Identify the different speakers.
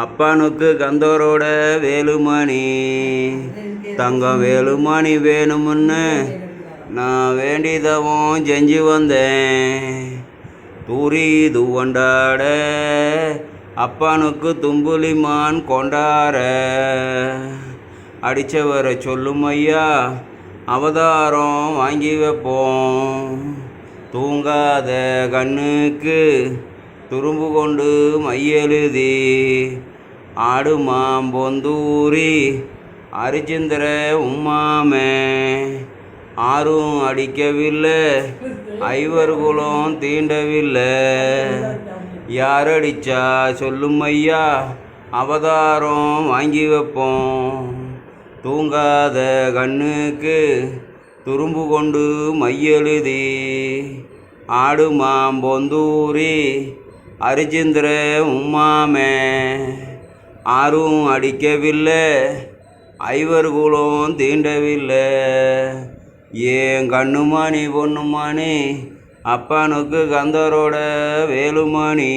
Speaker 1: அப்பனுக்கு கந்தரோட வேலுமணி தங்கம் வேலுமணி வேணுமுன்னு நான் வேண்டிதவும் செஞ்சு வந்தேன். தூரி துவண்டாட அப்பனுக்கு தும்புலிமான் கொண்டார அடித்தவரை சொல்லும் ஐயா அவதாரம் வாங்கி வைப்போம். தூங்காத கண்ணுக்கு துரும்பு கொண்டு மையெழுதி ஆடுமாம் பொந்தூரி அரிச்சந்திர உம்மாமே ஆரும் அடிக்கவில்லை ஐவர்களும் தீண்டவில்லை. யாரடிச்சா சொல்லும் ஐயா அவதாரம் வாங்கி வைப்போம். தூங்காத கண்ணுக்கு துரும்பு கொண்டு மையெழுதி ஆடுமாம் பொந்தூரி அரிச்சந்திர உம்மாமே ஆரும் அடிக்கவில்லை ஐவர்களும் தீண்டவில்லை. ஏன் கண்ணுமணி பொண்ணுமணி அப்பனுக்கு கந்தரோட வேலுமணி.